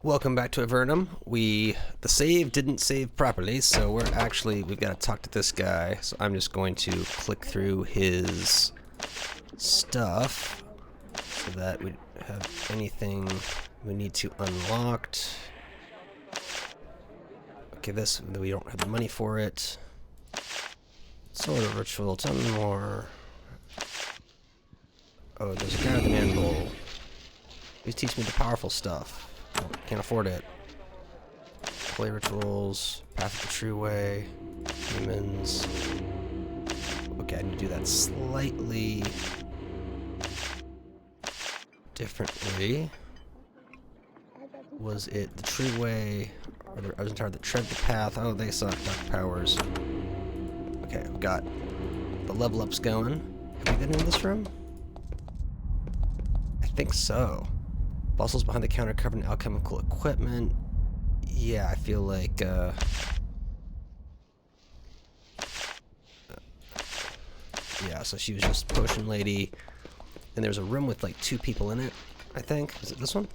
Welcome back to Avernum. The save didn't save properly, so we've got to talk to this guy. So I'm just going to click through his stuff so that we have anything we need to unlocked. Okay, we don't have the money for it. Sword of ritual, tell me more. Oh, there's a guy with an anvil. Please teach me the powerful stuff. Can't afford it. Play rituals, path of the true way, humans. Okay, I need to do that slightly differently. Was it the true way? I was in charge of the tread the path. Oh, they suck. Dark powers. Okay, I've got the level ups going. Have we been in this room? I think so. Bustles behind the counter covered in alchemical equipment. Yeah, I feel like, yeah, so she was just potion lady. And there's a room with like 2 people in it, I think. Is it this one?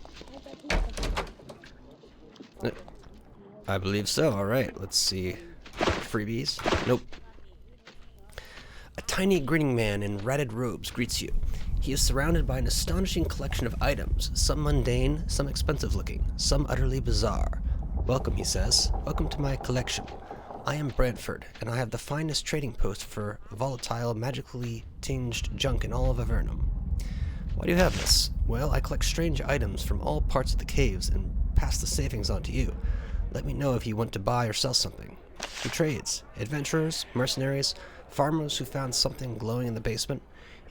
I believe so. Alright, let's see. Freebies? Nope. A tiny grinning man in ratted robes greets you. He is surrounded by an astonishing collection of items, some mundane, some expensive looking, some utterly bizarre. Welcome, he says. Welcome to my collection. I am Bradford, and I have the finest trading post for volatile, magically tinged junk in all of Avernum. Why do you have this? Well, I collect strange items from all parts of the caves and pass the savings on to you. Let me know if you want to buy or sell something. Who trades? Adventurers, mercenaries, farmers who found something glowing in the basement.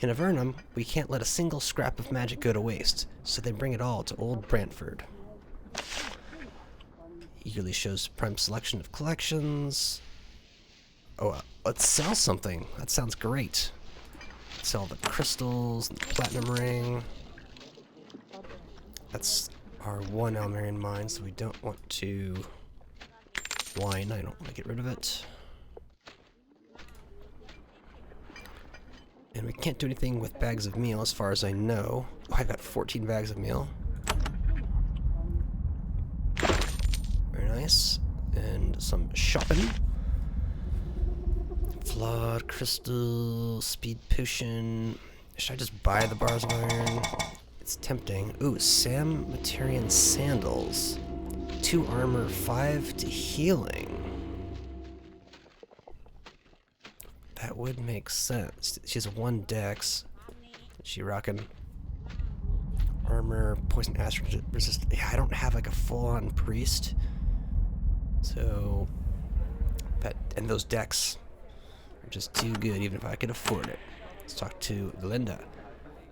In Avernum, we can't let a single scrap of magic go to waste, so they bring it all to old Brantford. Eagerly shows prime selection of collections. Oh, let's sell something. That sounds great. Sell the crystals, and the platinum ring. That's our one Almerian mine, so we don't want to wine. I don't want to get rid of it. And we can't do anything with bags of meal as far as I know. Oh, I've got 14 bags of meal. Very nice. And some shopping. Flawed crystal, speed potion. Should I just buy the bars of iron? It's tempting. Ooh, Sam Materian sandals. 2 armor, 5 to healing. That would make sense. She has 1 dex. Is she rocking armor, poison ash resist? Yeah, I don't have like a full-on priest. So that, and those decks are just too good, even if I could afford it. Let's talk to Glenda.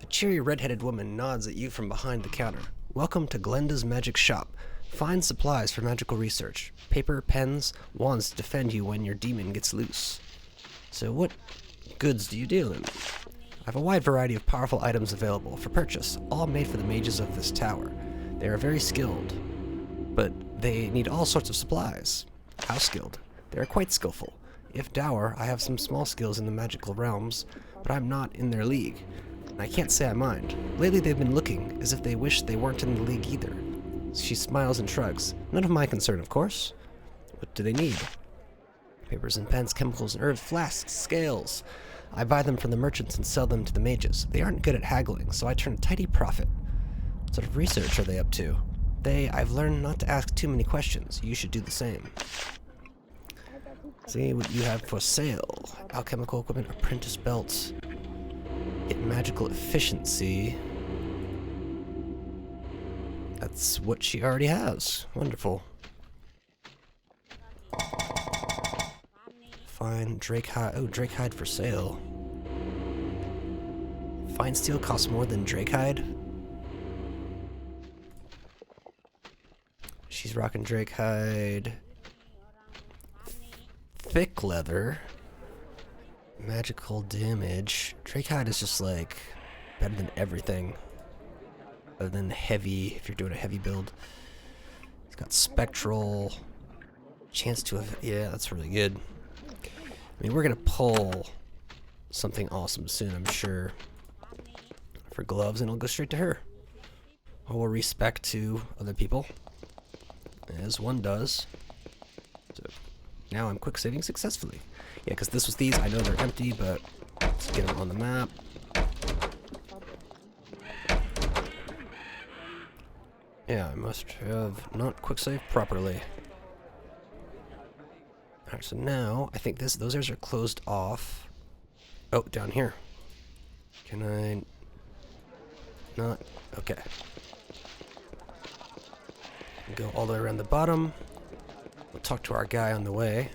The cheery red-headed woman nods at you from behind the counter. Welcome to Glenda's Magic Shop. Find supplies for magical research. Paper, pens, wands to defend you when your demon gets loose. So what goods do you deal in? I have a wide variety of powerful items available for purchase, all made for the mages of this tower. They are very skilled, but they need all sorts of supplies. How skilled? They are quite skillful. If dour, I have some small skills in the magical realms, but I'm not in their league. And I can't say I mind. Lately they've been looking as if they wish they weren't in the league either. She smiles and shrugs. None of my concern, of course. What do they need? Papers and pens, chemicals and herbs, flasks, scales. I buy them from the merchants and sell them to the mages. They aren't good at haggling, so I turn a tidy profit. What sort of research are they up to? I've learned not to ask too many questions. You should do the same. See what you have for sale. Alchemical equipment, apprentice belts. Get magical efficiency. That's what she already has. Wonderful. Fine drake hide. Oh, drake hide for sale. Fine steel costs more than drake hide. She's rocking drake hide. Thick leather. Magical damage. Drake hide is just like better than everything. Other than heavy, if you're doing a heavy build. It's got spectral. Chance to have. Yeah, that's really good. I mean, we're gonna pull something awesome soon, I'm sure. For gloves, and it'll go straight to her. All respect to other people. as one does. So now I'm quick saving successfully. Yeah, because this was these. I know they're empty, but let's get them on the map. Yeah, I must have not quick saved properly. Alright, so now I think those areas are closed off. Oh, down here. Can I not? Okay. Go all the way around the bottom. We'll talk to our guy on the way.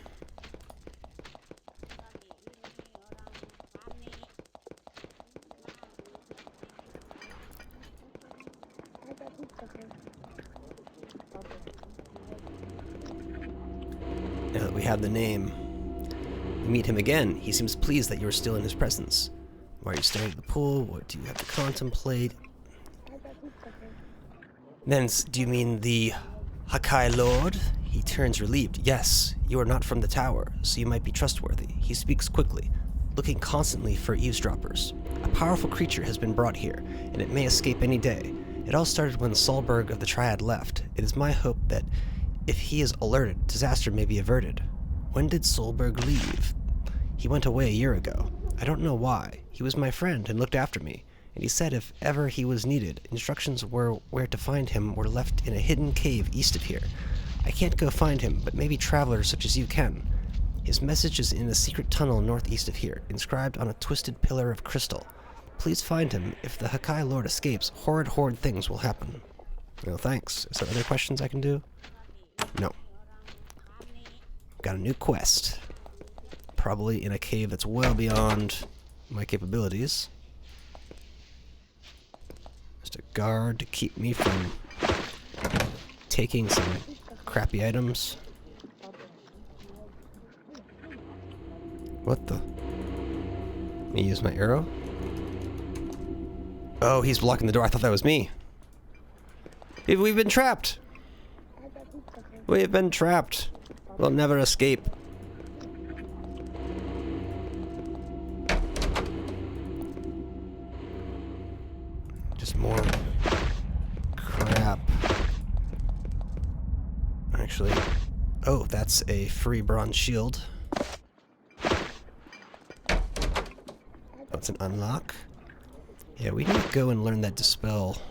Now that we have the name, we meet him again. He seems pleased that you are still in his presence. Why are you staring at the pool? What do you have to contemplate? Then, do you mean the Hakai Lord? He turns relieved. Yes, you are not from the tower, so you might be trustworthy. He speaks quickly, looking constantly for eavesdroppers. A powerful creature has been brought here, and it may escape any day. It all started when Solberg of the Triad left. It is my hope that if he is alerted, disaster may be averted. When did Solberg leave? He went away a year ago. I don't know why. He was my friend and looked after me, and he said if ever he was needed, instructions where to find him were left in a hidden cave east of here. I can't go find him, but maybe travelers such as you can. His message is in a secret tunnel northeast of here, inscribed on a twisted pillar of crystal. Please find him. If the Hakai Lord escapes, horrid things will happen. No, thanks. Is there other questions I can do? No. Got a new quest. Probably in a cave that's well beyond my capabilities. Just a guard to keep me from taking some crappy items. What the? Let me use my arrow. Oh, he's blocking the door. I thought that was me. We've been trapped. We've been trapped. We'll never escape. Just more crap. Actually, oh, that's a free bronze shield. That's an unlock. Yeah, we need to go and learn that dispel.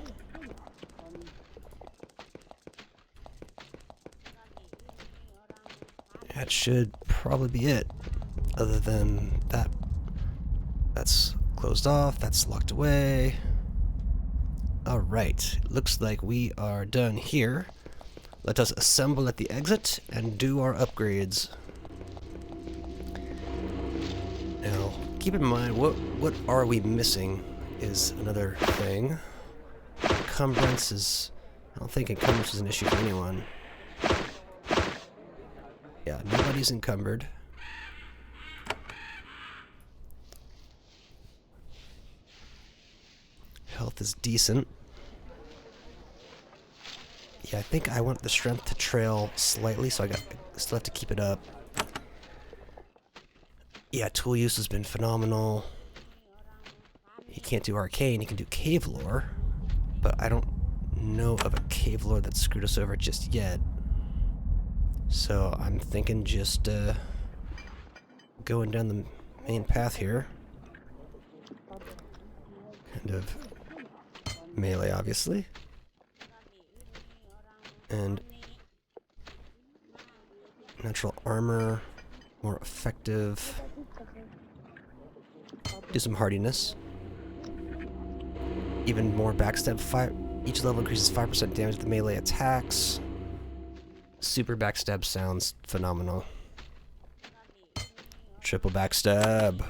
That should probably be it. Other than that, that's closed off, that's locked away. Alright, looks like we are done here. Let us assemble at the exit and do our upgrades. Now, keep in mind, what are we missing is another thing. Encumbrance is... I don't think encumbrance is an issue for anyone. Yeah, nobody's encumbered. Health is decent. Yeah, I think I want the strength to trail slightly, so I still have to keep it up. Yeah, tool use has been phenomenal. He can't do arcane, he can do cave lore, but I don't know of a cave lore that screwed us over just yet. So I'm thinking just going down the main path here. Kind of melee, obviously. And natural armor, more effective. Do some hardiness. Even more backstab. Each level increases 5% damage to the melee attacks. Super backstab sounds phenomenal. Triple backstab.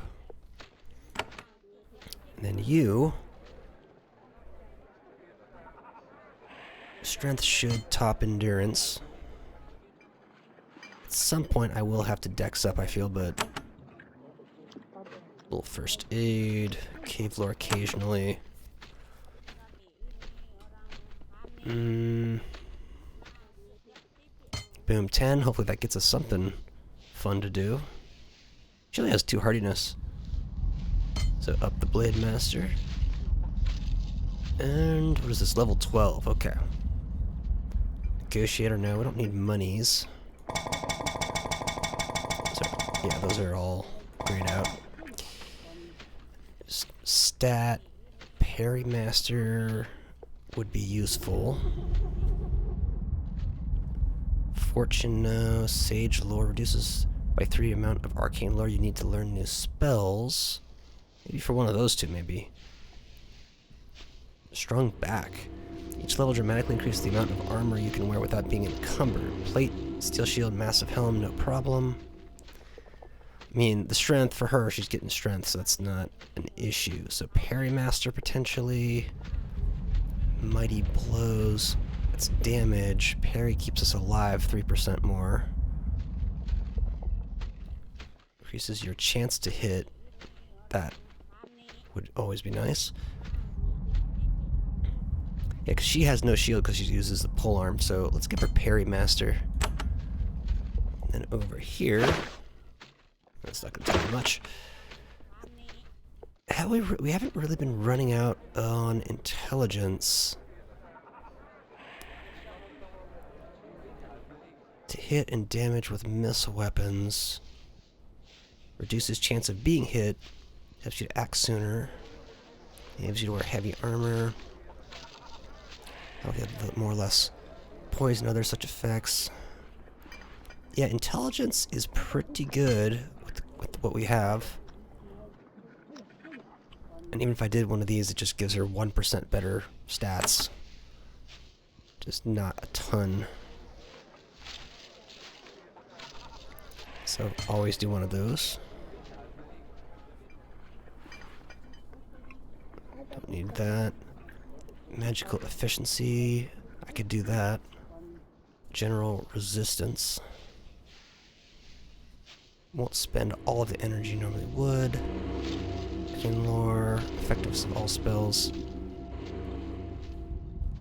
And then you... Strength should top endurance. At some point I will have to dex up, I feel, but... little first aid, cave lore occasionally. Boom 10, hopefully that gets us something fun to do. She only has 2 hardiness. So up the Blade Master. And what is this, level 12, okay. Negotiator, no, we don't need monies. Yeah, those are all grayed out. Stat, Parry Master would be useful. Fortune, no. Sage Lore reduces by 3 amount of arcane lore you need to learn new spells. Maybe for one of those two, maybe. Strong back. Each level dramatically increases the amount of armor you can wear without being encumbered. Plate, steel shield, massive helm, no problem. I mean, the strength for her, she's getting strength, so that's not an issue. So Parry Master potentially. Mighty Blows. That's damage. Parry keeps us alive 3% more. Increases your chance to hit. That would always be nice. Yeah, because she has no shield because she uses the polearm, so let's give her Parry Master. And then over here, that's not going to do much. We haven't really been running out on intelligence. To hit and damage with missile weapons. Reduces chance of being hit. Helps you to act sooner. Enables you to wear heavy armor. I'll get more or less poison, other such effects. Yeah, intelligence is pretty good with what we have. And even if I did one of these, it just gives her 1% better stats. Just not a ton. So always do one of those. Don't need that. Magical efficiency. I could do that. General resistance. Won't spend all of the energy you normally would. Arcane lore. Effectiveness of all spells.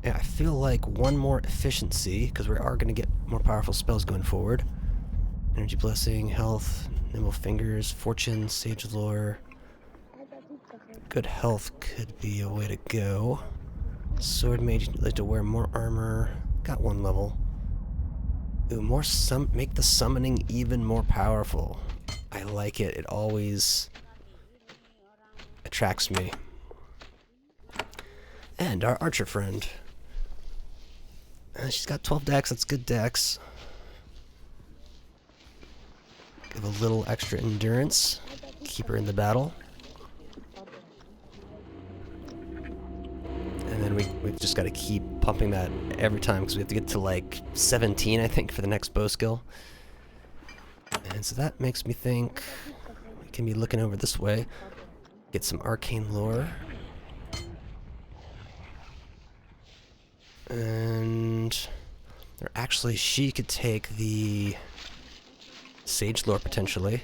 Yeah, I feel like one more efficiency, because we are going to get more powerful spells going forward. Energy Blessing, Health, Nimble Fingers, Fortune, Sage Lore. Good health could be a way to go. Sword Mage, you'd like to wear more armor. Got 1 level. Ooh, make the summoning even more powerful. I like it. It always attracts me. And our archer friend. She's got 12 dex. That's good dex. Give a little extra endurance. Keep her in the battle. And then we've just got to keep pumping that every time because we have to get to like 17, I think, for the next bow skill. And so that makes me think we can be looking over this way. Get some arcane lore. And actually, she could take the Sage lore potentially.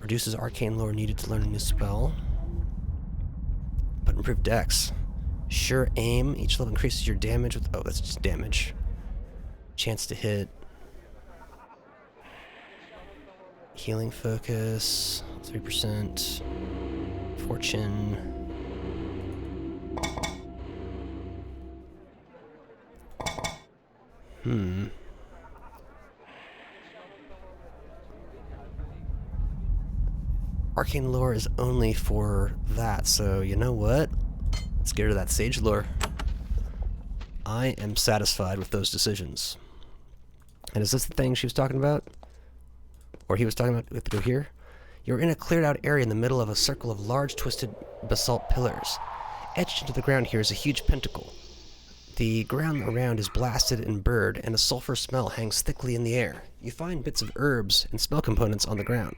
Reduces arcane lore needed to learn a new spell. But improved dex. Sure aim. Each level increases your damage with... Oh, that's just damage. Chance to hit. Healing focus. 3%. Fortune. Arcane lore is only for that, so you know what? Let's get rid of that Sage lore. I am satisfied with those decisions. And is this the thing she was talking about? Or he was talking about? We have to go here? You're in a cleared out area in the middle of a circle of large twisted basalt pillars. Etched into the ground here is a huge pentacle. The ground around is blasted and burred, and a sulfur smell hangs thickly in the air. You find bits of herbs and spell components on the ground.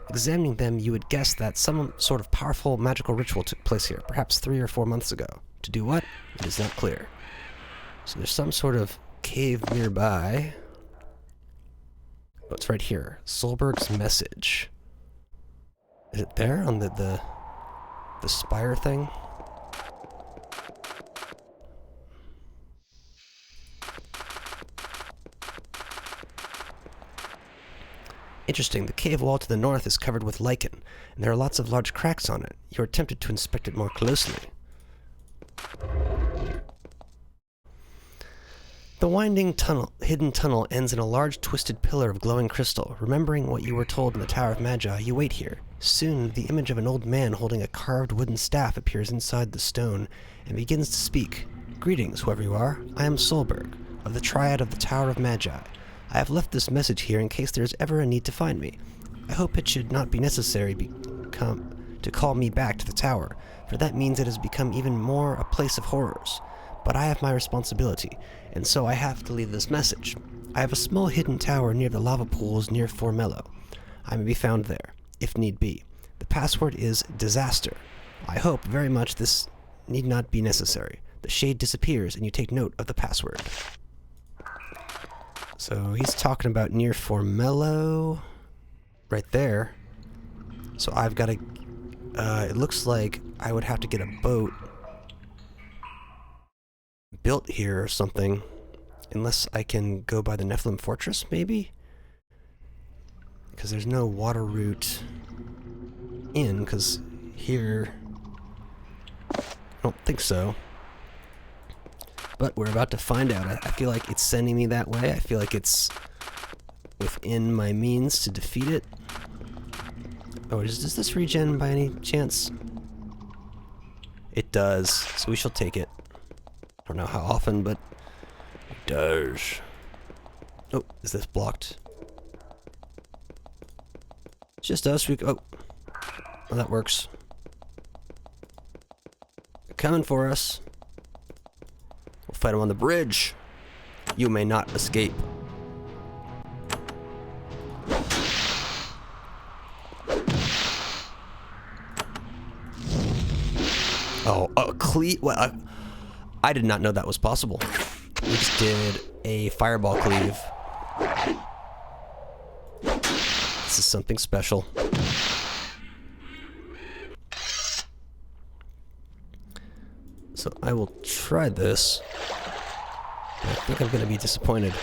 Examining them, you would guess that some sort of powerful magical ritual took place here, perhaps 3 or 4 months ago. To do what? It is not clear. So there's some sort of cave nearby. Oh, it's right here. Solberg's message. Is it there on the spire thing? Interesting. The cave wall to the north is covered with lichen, and there are lots of large cracks on it. You are tempted to inspect it more closely. The winding hidden tunnel ends in a large twisted pillar of glowing crystal. Remembering what you were told in the Tower of Magi, you wait here. Soon, the image of an old man holding a carved wooden staff appears inside the stone and begins to speak. Greetings, whoever you are. I am Solberg, of the Triad of the Tower of Magi. I have left this message here in case there is ever a need to find me. I hope it should not be necessary to call me back to the tower, for that means it has become even more a place of horrors. But I have my responsibility, and so I have to leave this message. I have a small hidden tower near the lava pools near Formello. I may be found there, if need be. The password is disaster. I hope very much this need not be necessary. The shade disappears and you take note of the password. So he's talking about near Formello, right there. So I've got to, it looks like I would have to get a boat built here or something, unless I can go by the Nephilim Fortress, maybe? Because there's no water route in, because here, I don't think so. But we're about to find out. I feel like it's sending me that way. I feel like it's within my means to defeat it. Oh, does this regen by any chance? It does, so we shall take it. I don't know how often, but it does. Oh, is this blocked? It's just us. Oh, well, that works. They're coming for us. We'll fight them on the bridge. You may not escape. Oh, well, I did not know that was possible. We just did a fireball cleave. This is something special. So I will try this. I think I'm going to be disappointed.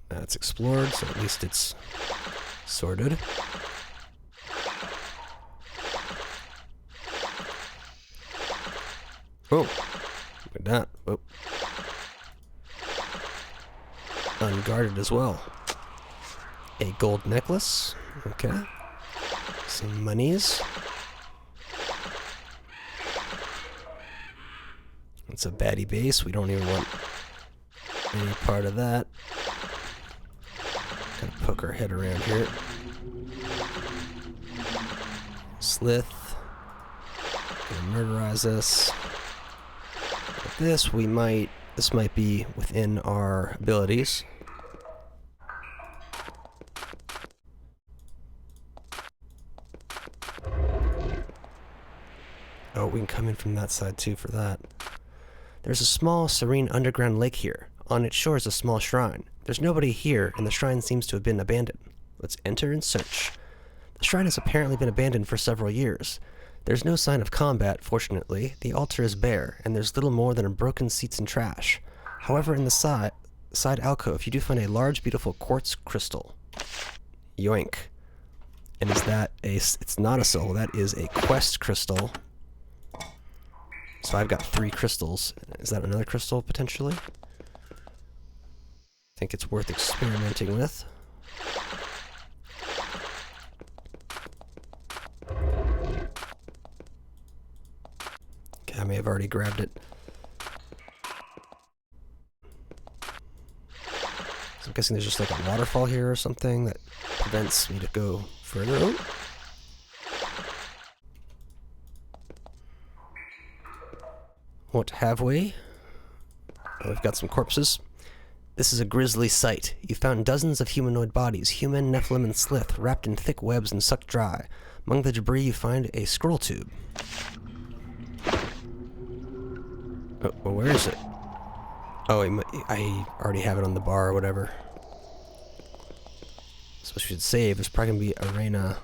That's explored, so at least it's sorted. Oh, look at that. Oh. Unguarded as well. A gold necklace. Okay. Some monies. It's a baddie base. We don't even want any part of that. Gotta poke our head around here. Slith. Gonna murderize us. With this, this might be within our abilities. Oh, we can come in from that side too for that. There's a small, serene underground lake here. On its shore is a small shrine. There's nobody here, and the shrine seems to have been abandoned. Let's enter and search. The shrine has apparently been abandoned for several years. There's no sign of combat, fortunately. The altar is bare, and there's little more than broken seats and trash. However, in the side alcove, you do find a large, beautiful quartz crystal. Yoink. And is that it's not a soul, that is a quest crystal. So I've got 3 crystals. Is that another crystal, potentially? I think it's worth experimenting with. Okay, I may have already grabbed it. So I'm guessing there's just like a waterfall here or something that prevents me to go further. Oh. What have we? Oh, we've got some corpses. This is a grisly sight. You found dozens of humanoid bodies, human, Nephilim, and Slith, wrapped in thick webs and sucked dry. Among the debris you find a scroll tube. Oh, well, where is it? Oh, I already have it on the bar or whatever. So I should save. There's probably going to be arena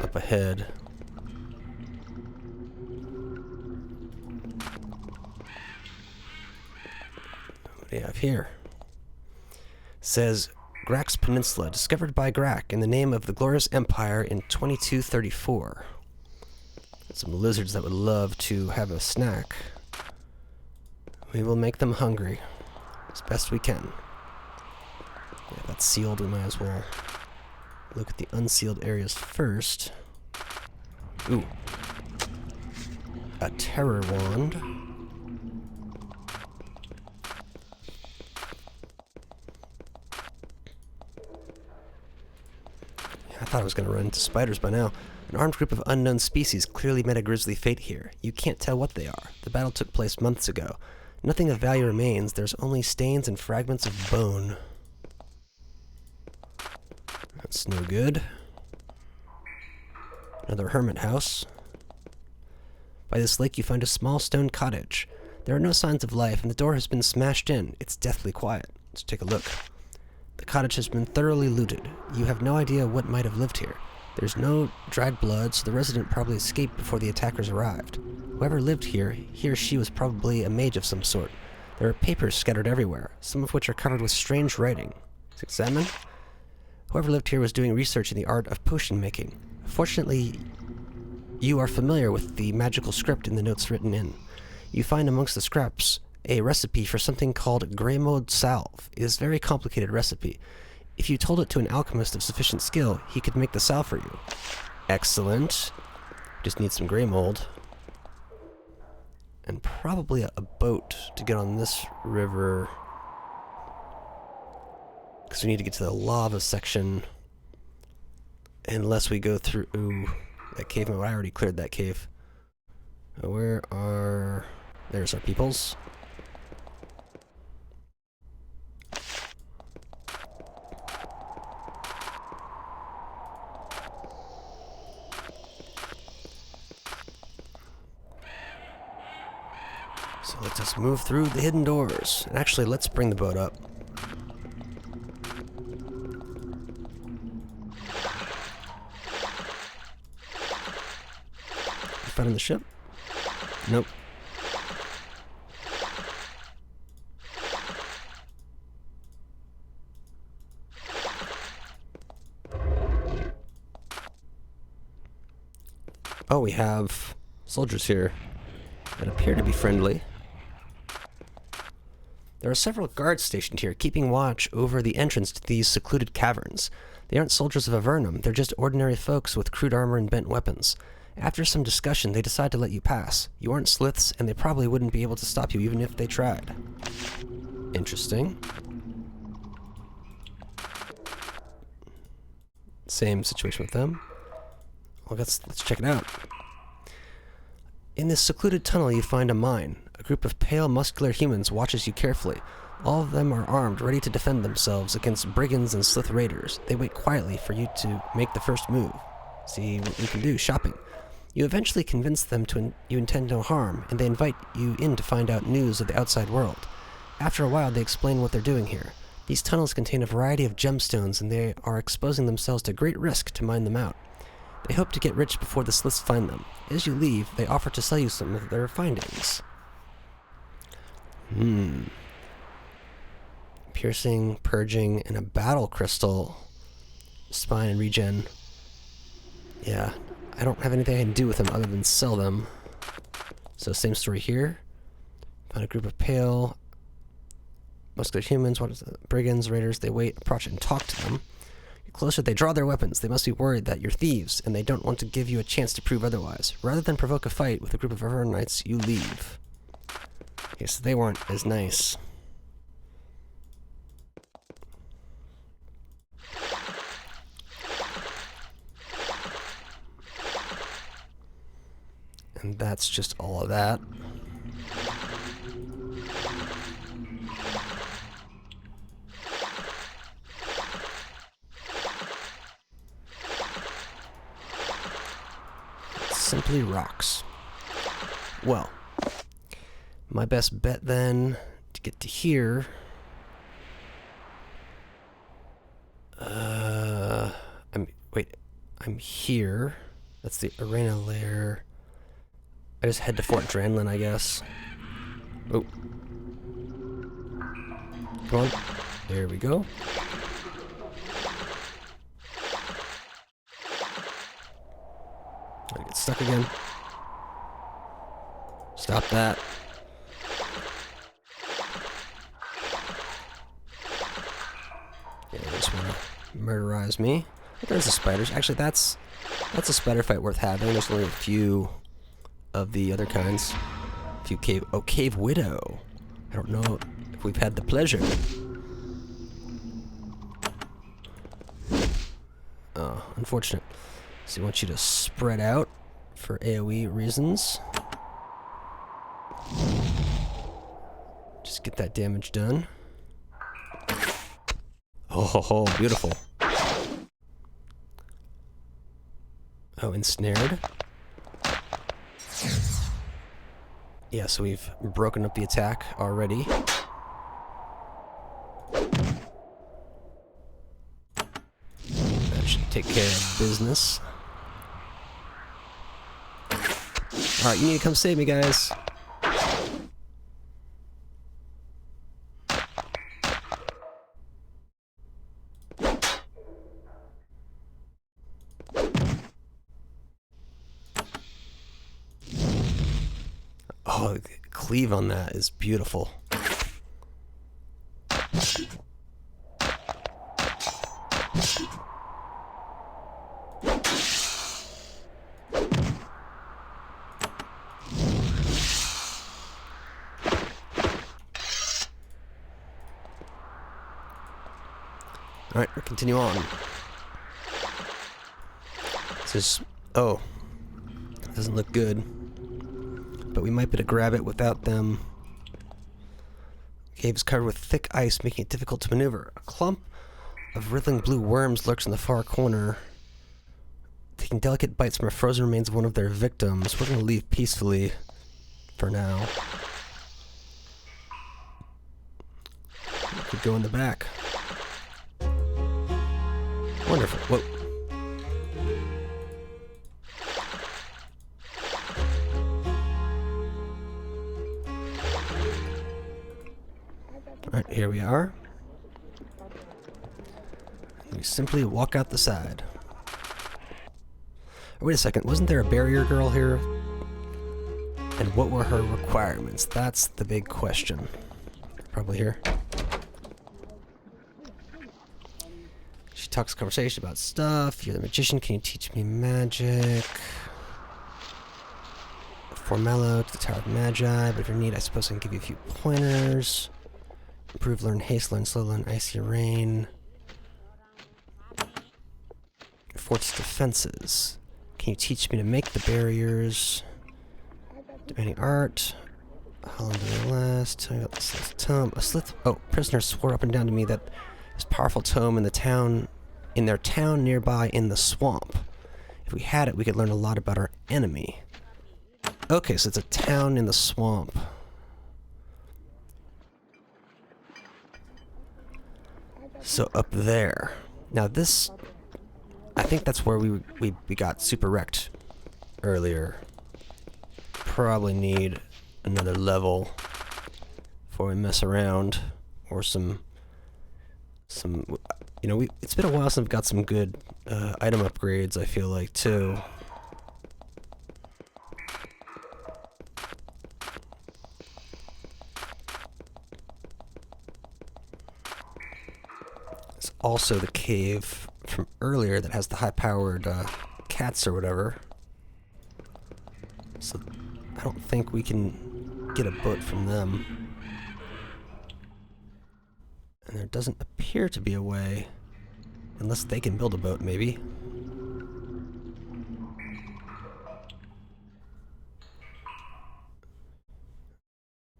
up ahead. What do you have here? It says Grax Peninsula, discovered by Grak in the name of the glorious empire in 2234. Some lizards that would love to have a snack. We will make them hungry as best we can. Yeah, that's sealed. We might as well look at the unsealed areas first. Ooh. A terror wand. I thought I was going to run into spiders by now. An armed group of unknown species clearly met a grisly fate here. You can't tell what they are. The battle took place months ago. Nothing of value remains. There's only stains and fragments of bone. That's no good. Another hermit house. By this lake you find a small stone cottage. There are no signs of life, and the door has been smashed in. It's deathly quiet. Let's take a look. The cottage has been thoroughly looted. You have no idea what might have lived here. There's no dried blood, so the resident probably escaped before the attackers arrived. Whoever lived here, he or she was probably a mage of some sort. There are papers scattered everywhere, some of which are covered with strange writing. Let's examine. Whoever lived here was doing research in the art of potion making. Fortunately, you are familiar with the magical script in the notes written in. You find amongst the scraps a recipe for something called Greymode salve. It is a very complicated recipe. If you told it to an alchemist of sufficient skill, he could make the salve for you. Excellent. Just need some Greymold. And probably a boat to get on this river. Because we need to get to the lava section. Unless we go through that cave. Oh, I already cleared that cave. Where are... There's our peoples. So let's just move through the hidden doors. And actually, let's bring the boat up. You found the ship? Nope. Oh, we have soldiers here that appear to be friendly. There are several guards stationed here, keeping watch over the entrance to these secluded caverns. They aren't soldiers of Avernum, they're just ordinary folks with crude armor and bent weapons. After some discussion, they decide to let you pass. You aren't sliths, and they probably wouldn't be able to stop you even if they tried. Interesting. Same situation with them. Well, let's check it out. In this secluded tunnel, you find a mine. A group of pale, muscular humans watches you carefully. All of them are armed, ready to defend themselves against brigands and slith raiders. They wait quietly for you to make the first move. See what you can do, shopping. You eventually convince them you intend no harm, and they invite you in to find out news of the outside world. After a while, they explain what they're doing here. These tunnels contain a variety of gemstones, and they are exposing themselves to great risk to mine them out. They hope to get rich before the sliths find them. As you leave, they offer to sell you some of their findings. Piercing, purging, and a battle crystal. Spine and regen. Yeah, I don't have anything I can do with them other than sell them. So same story here. Found a group of pale, muscular humans. What is it? Brigands, raiders. They wait, approach, and talk to them. You're closer, they draw their weapons. They must be worried that you're thieves, and they don't want to give you a chance to prove otherwise. Rather than provoke a fight with a group of Avernites, you leave. Okay, so they weren't as nice. And that's just all of that. It's simply rocks. Well, my best bet then to get to here. I'm here. That's the arena lair. I just head to Fort Dranlin, I guess. Oh. Come on. There we go. it's stuck again. Stop that. Yeah, they just want to murderize me. There's the spiders. Actually, that's a spider fight worth having. There's only a few of the other kinds. A few cave... Oh, cave widow. I don't know if we've had the pleasure. Oh, unfortunate. So we want you to spread out for AoE reasons. Just get that damage done. Oh, beautiful. Oh, ensnared. Yeah, so we've broken up the attack already. That should take care of business. Alright, you need to come save me, guys. Oh, the cleave on that is beautiful. Alright, we'll continue on. This is... Oh. Doesn't look good. But we might be able to grab it without them. Cave is covered with thick ice, making it difficult to maneuver. A clump of wriggling blue worms lurks in the far corner, taking delicate bites from a frozen remains of one of their victims. We're going to leave peacefully for now. We could go in the back. Wonderful. Whoa. Alright, here we are. We simply walk out the side. Oh, wait a second, wasn't there a barrier girl here? And what were her requirements? That's the big question. Probably here. She talks conversation about stuff. You're the magician, can you teach me magic? Formello to the Tower of Magi, but if you need, I suppose I can give you a few pointers. Improve, learn haste, learn slow, learn icy rain. Fort's defenses. Can you teach me to make the barriers? Demanding art. How long do they last? Tell me about this tome. A slith. Oh, prisoners swore up and down to me that this powerful tome in the town, in their town nearby in the swamp. If we had it, we could learn a lot about our enemy. Okay, so it's a town in the swamp. So up there. Now this, I think that's where we got super wrecked earlier. Probably need another level before we mess around, or some. You know, it's been a while since we've got some good item upgrades. I feel like too. Also the cave from earlier that has the high-powered cats or whatever. So I don't think we can get a boat from them. And there doesn't appear to be a way, unless they can build a boat, maybe.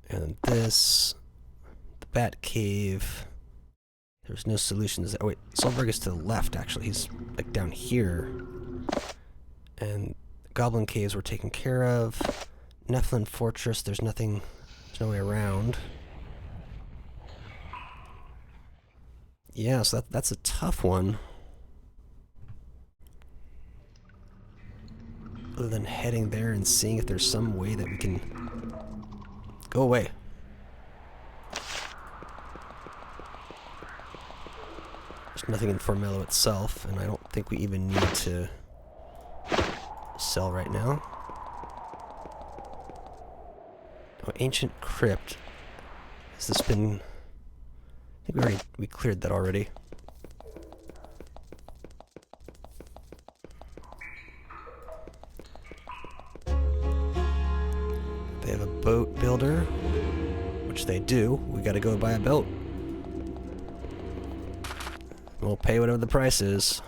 And this, the Bat Cave. There's no solutions. Oh wait, Solberg is to the left, actually. He's like down here. And Goblin Caves were taken care of. Nephilim Fortress, there's nothing, there's no way around. Yeah, so that's a tough one. Other than heading there and seeing if there's some way that we can... Go away. There's nothing in Formello itself, and I don't think we even need to sell right now. Oh, ancient crypt. Has this been... I think we cleared that already. They have a boat builder, which they do. We gotta go buy a boat. We'll pay whatever the price is.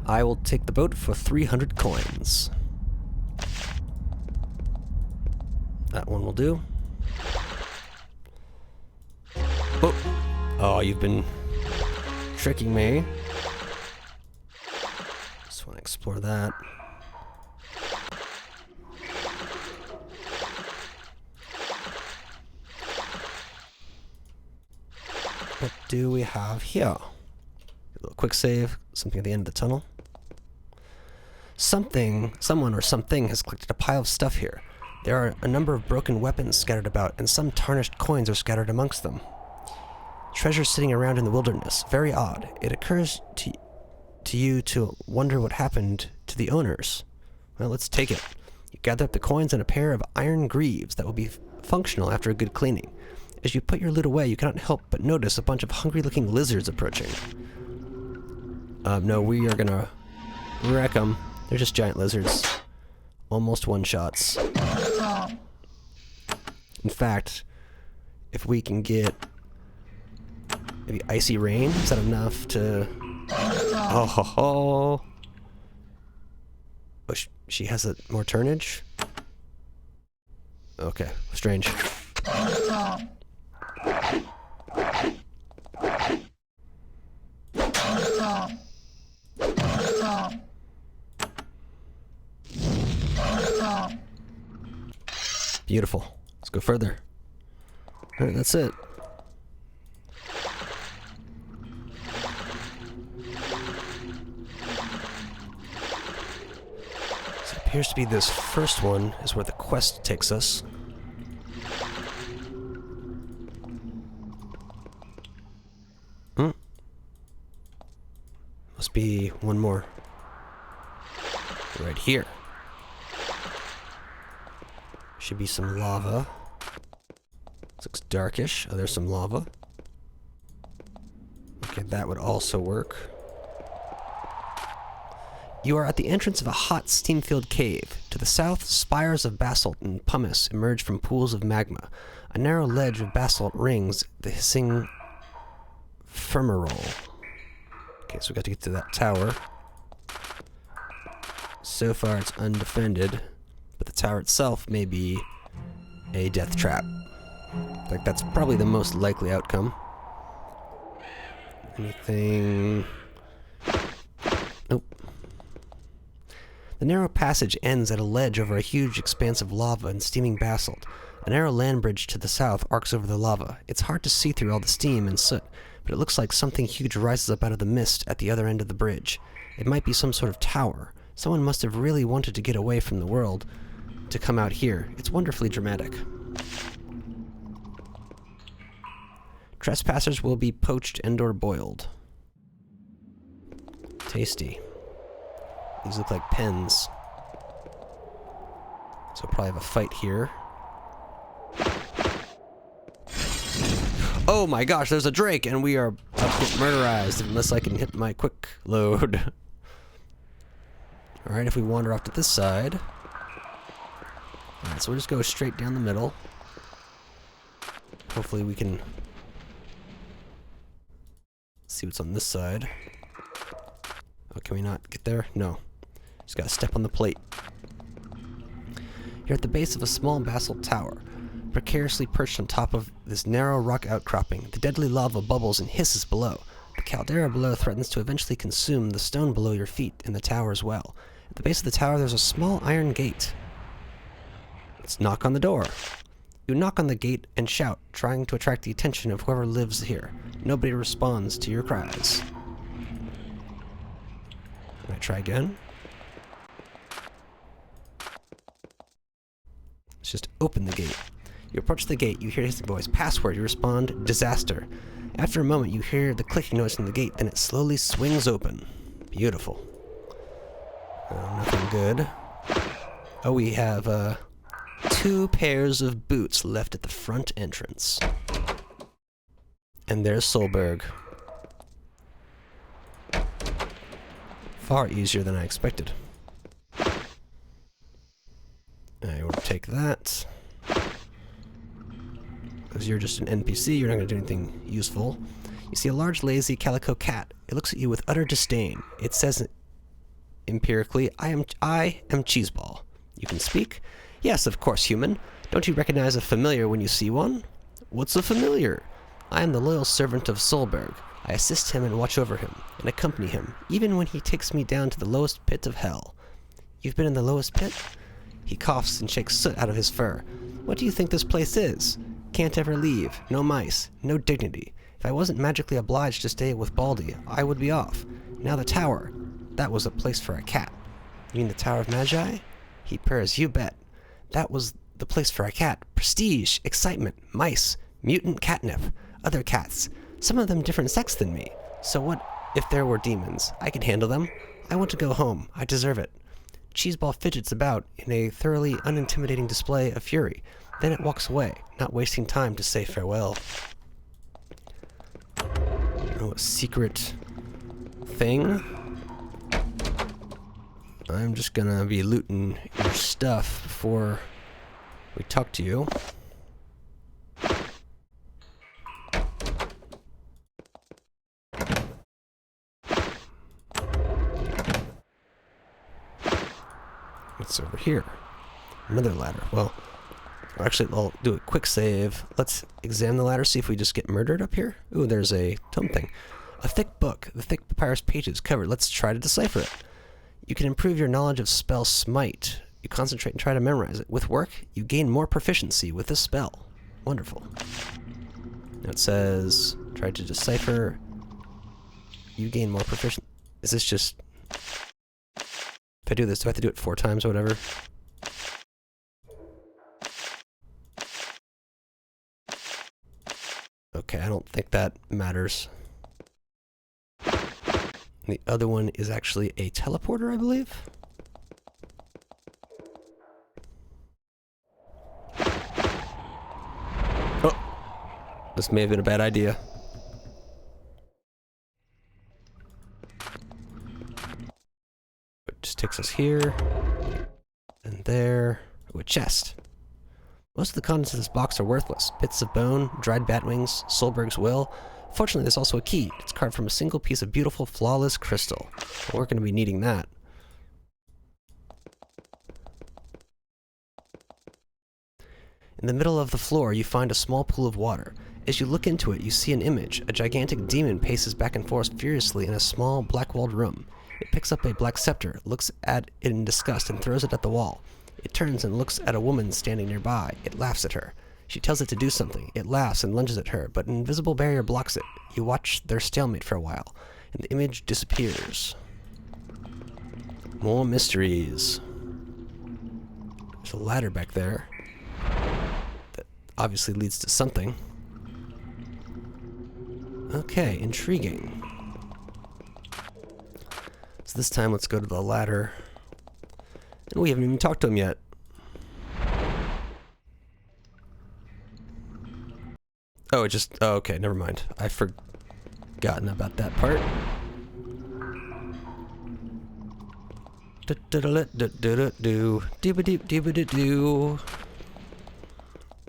I will take the boat for 300 coins. That one will do. Oh, oh, you've been tricking me. Just want to explore that. What do we have here? A little quick save, something at the end of the tunnel. Someone or something has collected a pile of stuff here. There are a number of broken weapons scattered about, and some tarnished coins are scattered amongst them. Treasure sitting around in the wilderness. Very odd. It occurs to you to wonder what happened to the owners. Well, let's take it. You gather up the coins and a pair of iron greaves that will be functional after a good cleaning. As you put your loot away, you cannot help but notice a bunch of hungry-looking lizards approaching. No, we are gonna wreck them. They're just giant lizards. Almost one-shots. In fact, if we can get maybe icy rain, is that enough to... Oh ho ho! Oh, she has more turnage? Okay, strange. Beautiful. Let's go further. Alright, that's it. So it appears to be this first one is where the quest takes us. Must be one more. Right here. Should be some lava. This looks darkish. Oh, there's some lava. Okay, that would also work. You are at the entrance of a hot, steam-filled cave. To the south, spires of basalt and pumice emerge from pools of magma. A narrow ledge of basalt rings the hissing fumarole. Okay, so we got to get to that tower. So far, it's undefended, but the tower itself may be a death trap. Like, that's probably the most likely outcome. Anything... Nope. The narrow passage ends at a ledge over a huge expanse of lava and steaming basalt. A narrow land bridge to the south arcs over the lava. It's hard to see through all the steam and soot, but it looks like something huge rises up out of the mist at the other end of the bridge. It might be some sort of tower. Someone must have really wanted to get away from the world to come out here. It's wonderfully dramatic. Trespassers will be poached and/or boiled. Tasty. These look like pens. So we'll probably have a fight here. Oh my gosh, there's a drake, and we are about to get murderized unless I can hit my quick load. Alright, if we wander off to this side. Alright, so we'll just go straight down the middle. Hopefully we can see what's on this side. Oh, can we not get there? No. Just gotta step on the plate. You're at the base of a small basalt tower, precariously perched on top of this narrow rock outcropping. The deadly lava bubbles and hisses below. The caldera below threatens to eventually consume the stone below your feet and the tower as well. At the base of the tower, there's a small iron gate. Let's knock on the door. You knock on the gate and shout, trying to attract the attention of whoever lives here. Nobody responds to your cries. Can I try again? Let's just open the gate. You approach the gate, you hear his voice. Password, you respond, disaster. After a moment, you hear the clicking noise in the gate, then it slowly swings open. Beautiful. Nothing good. Oh, we have 2 pairs of boots left at the front entrance. And there's Solberg. Far easier than I expected. I will take that. Because you're just an NPC, you're not going to do anything useful. You see a large, lazy calico cat. It looks at you with utter disdain. It says empirically, I am Cheeseball. You can speak? Yes, of course, human. Don't you recognize a familiar when you see one? What's a familiar? I am the loyal servant of Solberg. I assist him and watch over him, and accompany him, even when he takes me down to the lowest pit of hell. You've been in the lowest pit? He coughs and shakes soot out of his fur. What do you think this place is? Can't ever leave. No mice. No dignity. If I wasn't magically obliged to stay with Baldy, I would be off. Now the tower. That was a place for a cat. You mean the Tower of Magi? He purrs, you bet. That was the place for a cat. Prestige, excitement, mice, mutant catnip, other cats. Some of them different sex than me. So what if there were demons? I can handle them. I want to go home. I deserve it. Cheeseball fidgets about in a thoroughly unintimidating display of fury. Then it walks away, not wasting time to say farewell. Oh, a secret thing? I'm just gonna be looting your stuff before we talk to you. What's over here? Another ladder. Well, actually, I'll do a quick save. Let's examine the ladder, see if we just get murdered up here. Ooh, there's a tome thing. A thick book. The thick papyrus pages covered. Let's try to decipher it. You can improve your knowledge of spell Smite. You concentrate and try to memorize it. With work, you gain more proficiency with this spell. Wonderful. Now it says, try to decipher. You gain more proficiency. Is this just... If I do this, do I have to do it 4 times or whatever? Okay, I don't think that matters. And the other one is actually a teleporter, I believe. Oh! This may have been a bad idea. It just takes us here. And there. Oh, a chest. Most of the contents of this box are worthless. Bits of bone, dried bat wings, Solberg's will. Fortunately, there's also a key. It's carved from a single piece of beautiful, flawless crystal. We're going to be needing that. In the middle of the floor, you find a small pool of water. As you look into it, you see an image. A gigantic demon paces back and forth furiously in a small, black-walled room. It picks up a black scepter, looks at it in disgust, and throws it at the wall. It turns and looks at a woman standing nearby. It laughs at her. She tells it to do something. It laughs and lunges at her, but an invisible barrier blocks it. You watch their stalemate for a while, and the image disappears. More mysteries. There's a ladder back there that obviously leads to something. Okay, intriguing. So this time let's go to the ladder. And we haven't even talked to him yet. Oh, it just... Oh, okay, never mind. I've forgotten about that part.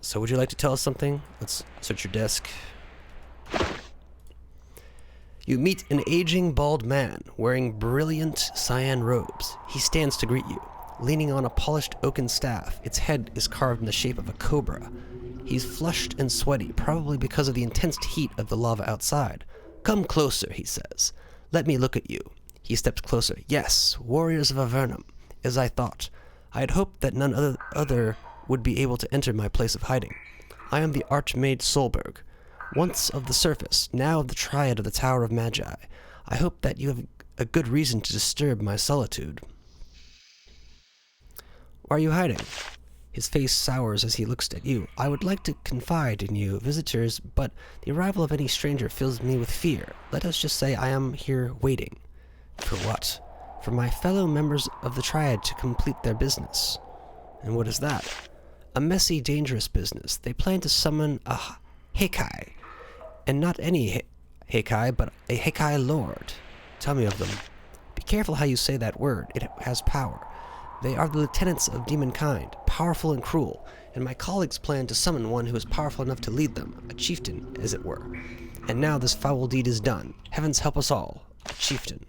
So would you like to tell us something? Let's search your desk. You meet an aging, bald man wearing brilliant cyan robes. He stands to greet you, leaning on a polished oaken staff. Its head is carved in the shape of a cobra. He's flushed and sweaty, probably because of the intense heat of the lava outside. Come closer, he says. Let me look at you. He steps closer. Yes, warriors of Avernum, as I thought. I had hoped that none other would be able to enter my place of hiding. I am the Archmage Solberg, once of the surface, now of the triad of the Tower of Magi. I hope that you have a good reason to disturb my solitude. Why are you hiding? His face sours as he looks at you. I would like to confide in you, visitors, but the arrival of any stranger fills me with fear. Let us just say I am here waiting. For what? For my fellow members of the Triad to complete their business. And what is that? A messy, dangerous business. They plan to summon a Heikai. And not any Heikai, but a Heikai Lord. Tell me of them. Be careful how you say that word. It has power. They are the lieutenants of demonkind, powerful and cruel, and my colleagues plan to summon one who is powerful enough to lead them, a chieftain, as it were. And now this foul deed is done. Heavens help us all. A chieftain.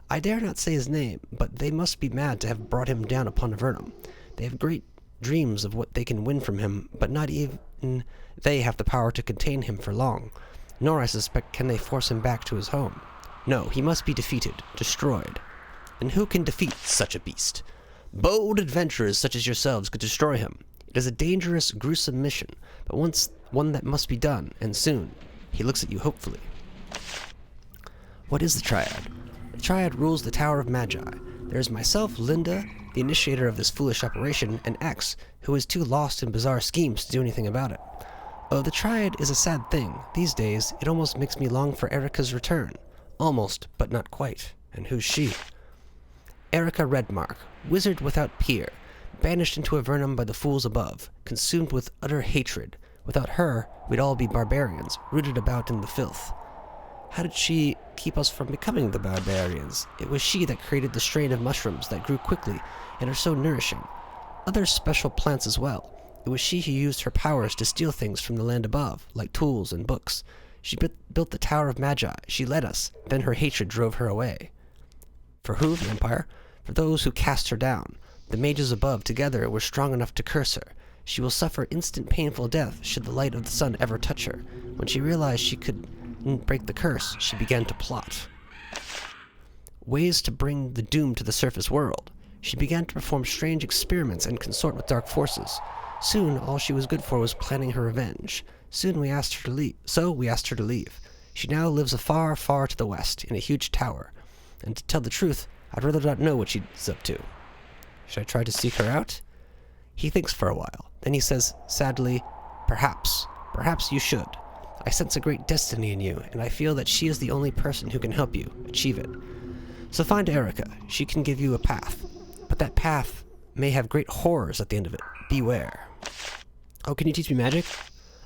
I dare not say his name, but they must be mad to have brought him down upon Avernum. They have great dreams of what they can win from him, but not even they have the power to contain him for long. Nor, I suspect, can they force him back to his home. No, he must be defeated, destroyed. And who can defeat such a beast? Bold adventurers such as yourselves could destroy him. It is a dangerous, gruesome mission, but one that must be done, and soon. He looks at you hopefully. What is the Triad? The Triad rules the Tower of Magi. There is myself, Linda, the initiator of this foolish operation, and X, who is too lost in bizarre schemes to do anything about it. Oh, the Triad is a sad thing. These days, it almost makes me long for Erica's return. Almost, but not quite. And who's she? Erica Redmark, wizard without peer, banished into Avernum by the fools above, consumed with utter hatred. Without her, we'd all be barbarians, rooted about in the filth. How did she keep us from becoming the barbarians? It was she that created the strain of mushrooms that grew quickly and are so nourishing. Other special plants as well. It was she who used her powers to steal things from the land above, like tools and books. She built the Tower of Magi. She led us. Then her hatred drove her away. For who, the Empire? For those who cast her down. The mages above together were strong enough to curse her. She will suffer instant painful death should the light of the sun ever touch her. When she realized she couldn't break the curse, she began to plot ways to bring the doom to the surface world. She began to perform strange experiments and consort with dark forces. Soon, all she was good for was planning her revenge. Soon we asked her to leave. So we asked her to leave. She now lives afar, far to the west, in a huge tower. And to tell the truth, I'd rather not know what she's up to. Should I try to seek her out? He thinks for a while. Then he says, sadly, perhaps. Perhaps you should. I sense a great destiny in you, and I feel that she is the only person who can help you achieve it. So find Erica. She can give you a path. But that path may have great horrors at the end of it. Beware. Oh, can you teach me magic?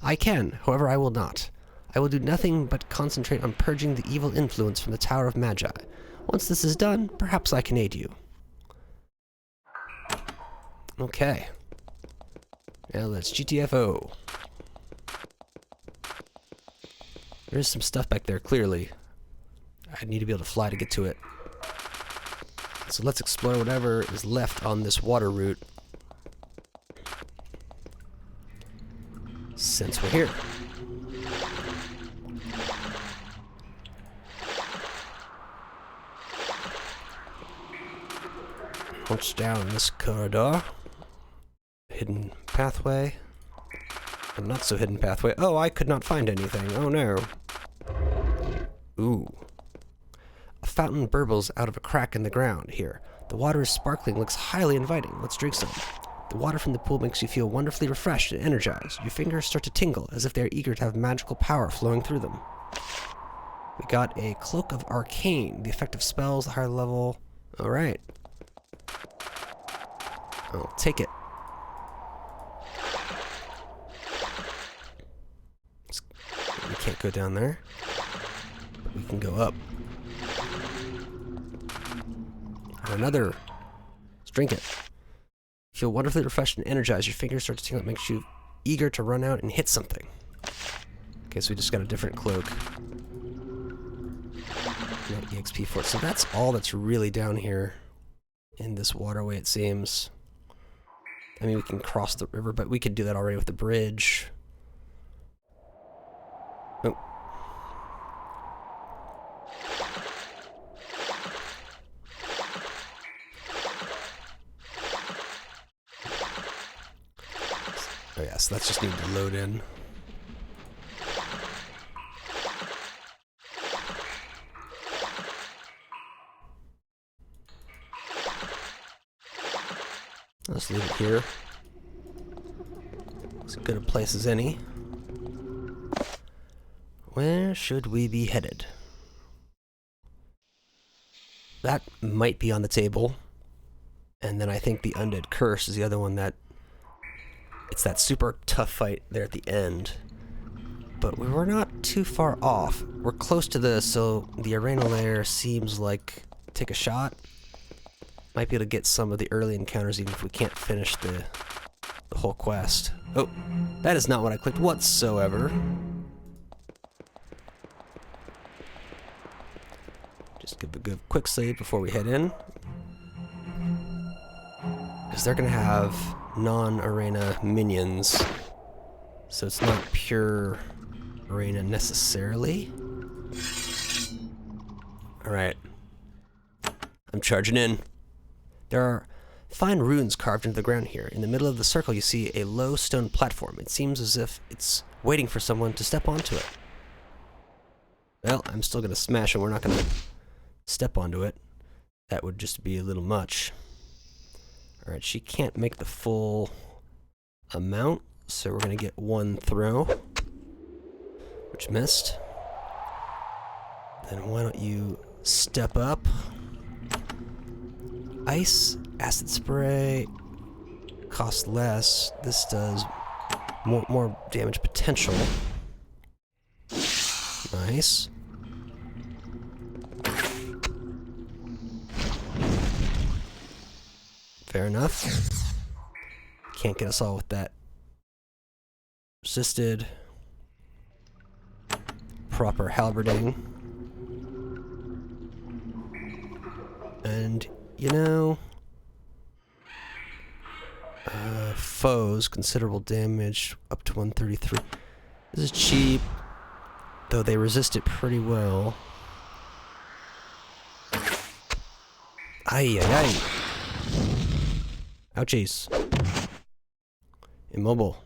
I can, however I will not. I will do nothing but concentrate on purging the evil influence from the Tower of Magi. Once this is done, perhaps I can aid you. Okay. Now let's GTFO. There's some stuff back there, clearly. I need to be able to fly to get to it. So let's explore whatever is left on this water route. Since we're here. Launch down this corridor. Hidden pathway. A not so hidden pathway. Oh, I could not find anything. Oh no. Ooh. A fountain burbles out of a crack in the ground here. The water is sparkling, looks highly inviting. Let's drink some. The water from the pool makes you feel wonderfully refreshed and energized. Your fingers start to tingle as if they are eager to have magical power flowing through them. We got a Cloak of Arcane. The effect of spells, the higher level. Alright. I'll take it. We can't go down there. But we can go up. And another. Let's drink it. Feel wonderfully refreshed and energized. Your fingers start to tingle. It makes you eager to run out and hit something. Okay, so we just got a different cloak. Not EXP for it. So that's all that's really down here in this waterway, it seems. I mean, we can cross the river, but we could do that already with the bridge. Oh. Oh yeah, so that's just need to load in. Let's leave it here. As good a place as any. Where should we be headed? that might be on the table. And then I think the Undead Curse is the other one that... It's that super tough fight there at the end. But we were not too far off. We're close to this, so the arena layer seems like... Take a shot. Might be able to get some of the early encounters even if we can't finish the whole quest. Oh, that is not what I clicked whatsoever. Just give a good quick save before we head in. Because they're going to have non-arena minions. So it's not pure arena necessarily. Alright. I'm charging in. There are fine runes carved into the ground here. In the middle of the circle you see a low stone platform. It seems as if it's waiting for someone to step onto it. Well, I'm still going to smash it. We're not going to step onto it. That would just be a little much. Alright, she can't make the full amount, so we're going to get one throw, which missed. Then why don't you step up? Ice, acid spray, costs less. This does more damage potential. Nice. Fair enough. Can't get us all with that. Resisted. Proper halberding. And, you know... foes, considerable damage, up to 133. This is cheap, though they resist it pretty well. Ay, ay, ay. Ouchies. Immobile.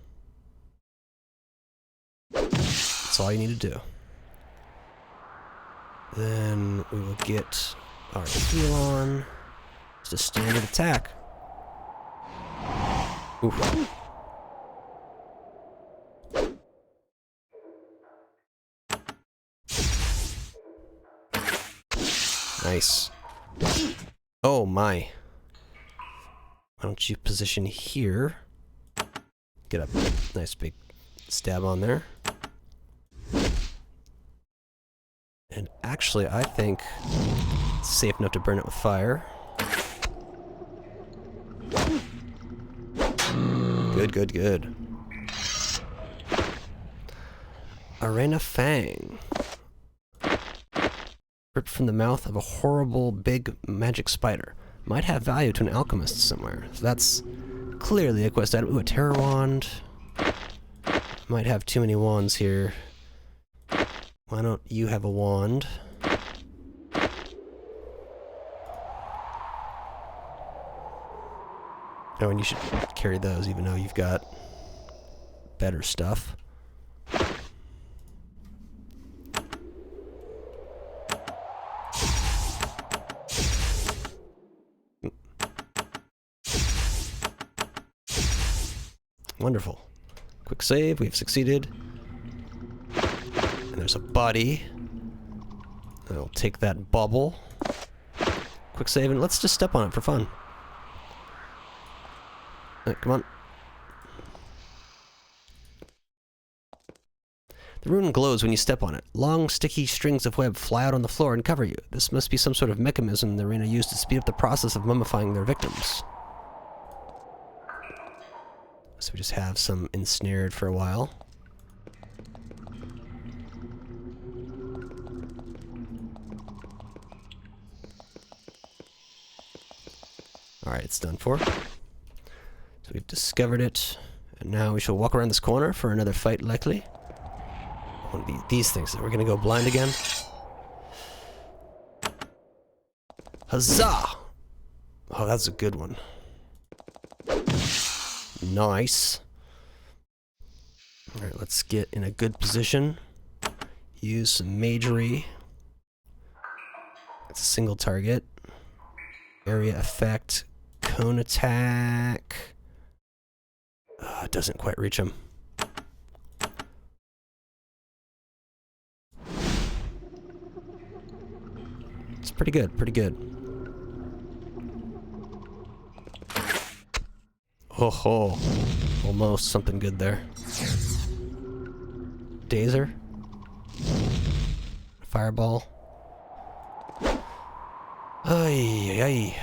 That's all you need to do. Then we will get our heal on. Just a standard attack. Oof. Nice. Oh my. Why don't you position here? Get a nice big stab on there. And actually, I think it's safe enough to burn it with fire. Good, good, good. Arena Fang. Ripped from the mouth of a horrible big magic spider. Might have value to an alchemist somewhere. So that's clearly a quest item. Ooh, a terror wand. Might have too many wands here. Why don't you have a wand? Oh, and you should carry those even though you've got better stuff. Wonderful. Quick save, we've succeeded. And there's a body. I'll take that bubble. Quick save, and let's just step on it for fun. Alright, come on. The rune glows when you step on it. Long, sticky strings of web fly out on the floor and cover you. This must be some sort of mechanism the arena used to speed up the process of mummifying their victims. So we just have some ensnared for a while. Alright, it's done for. So we've discovered it, and now we shall walk around this corner for another fight, likely. One of these things. We're gonna go blind again. Huzzah! Oh, that's a good one. Nice. Alright, let's get in a good position. Use some magery. It's a single target. Area effect. Cone attack. It doesn't quite reach him. It's pretty good, pretty good. ho ho. Almost something good there. Dazer. Fireball. Ay.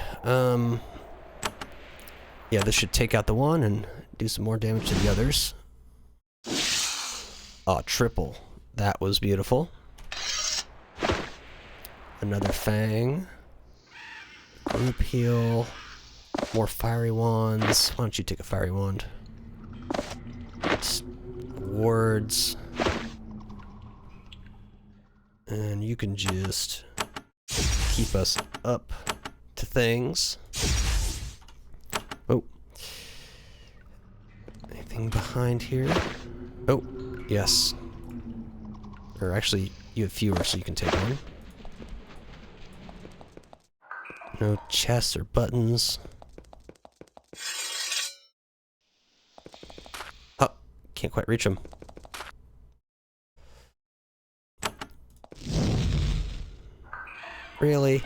Yeah, this should take out the one and do some more damage to the others. Oh, triple. That was beautiful. Another fang. Group heal. More fiery wands. Why don't you take a fiery wand? Wards. And you can just keep us up to things. Oh. Anything behind here? Oh, yes. Or actually, you have fewer, so you can take one. No chests or buttons. Oh, can't quite reach them. Really?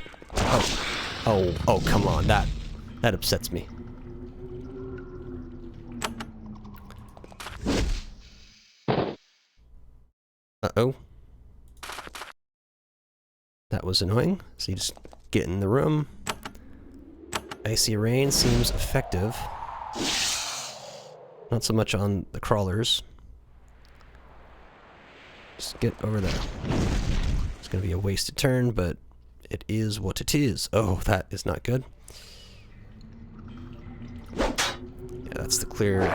Oh, come on. That upsets me. Uh-oh. That was annoying. So you just get in the room. Icy rain seems effective. Not so much on the crawlers. Just get over there. It's gonna be a wasted turn, but it is what it is. Oh, that is not good. Yeah, that's the clear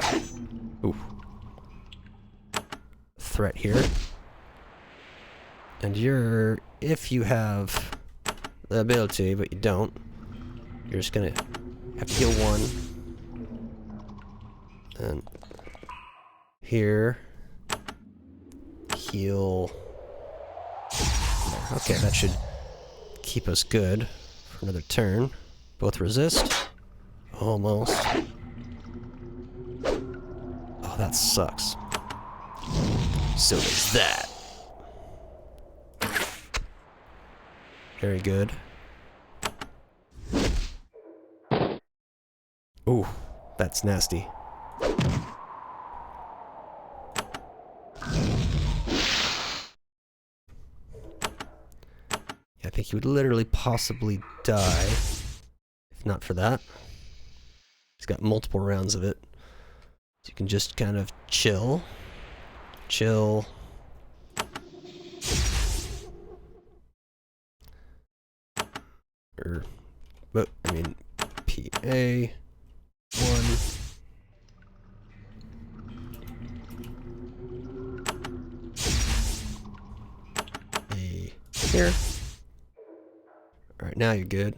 threat here. And you're, if you have the ability, but you don't, you're just gonna have to heal one. And here, heal. Okay, that should keep us good for another turn. Both resist. Almost. Oh, that sucks. So does that. Very good. Ooh, that's nasty. I think he would literally possibly die if not for that. He's got multiple rounds of it. So you can just kind of chill. Chill. But, I mean, PA 1. A here. Alright, now you're good.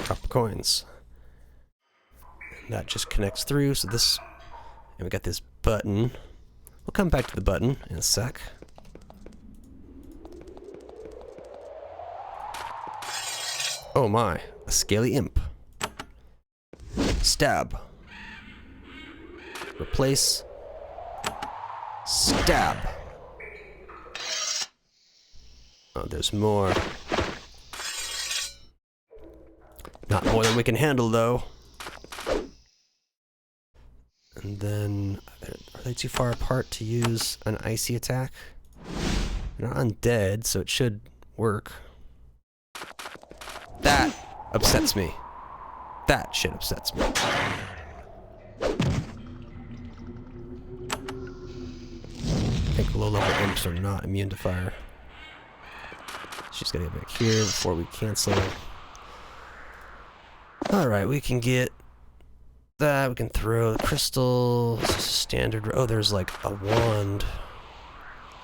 Drop coins. And that just connects through, so this... And we got this button. We'll come back to the button in a sec. Oh my, a scaly imp. Stab. Replace. Stab. Oh, there's more. Not more than we can handle, though. And then, are they too far apart to use an icy attack? They're not undead, so it should work. That upsets me. That shit upsets me. I think low-level imps are not immune to fire. She's gotta get back here before we cancel. Alright, we can get that. We can throw the crystal. This is standard. Oh, there's like a wand.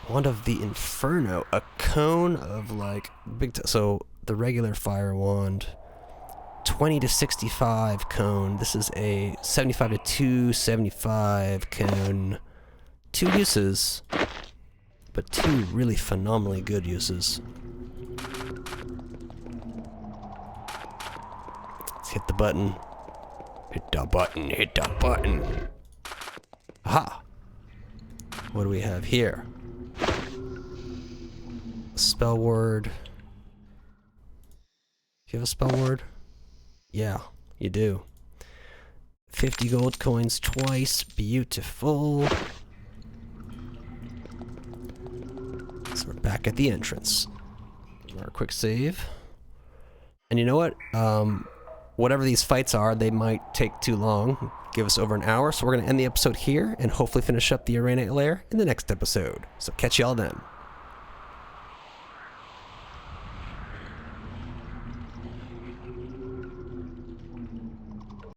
Wand of the Inferno. A cone of like big... So the regular fire wand, 20 to 65 cone. This is a 75 to 275 cone. 2 uses, but 2 really phenomenally good uses. Let's hit the button. Hit the button, hit the button. Aha! What do we have here? Spell word. Do you have a spell word? Yeah, you do. 50 gold coins twice. Beautiful. So we're back at the entrance. Our quick save. And you know what? Whatever these fights are, they might take too long. Give us over an hour. So we're going to end the episode here and hopefully finish up the arena lair in the next episode. So catch y'all then.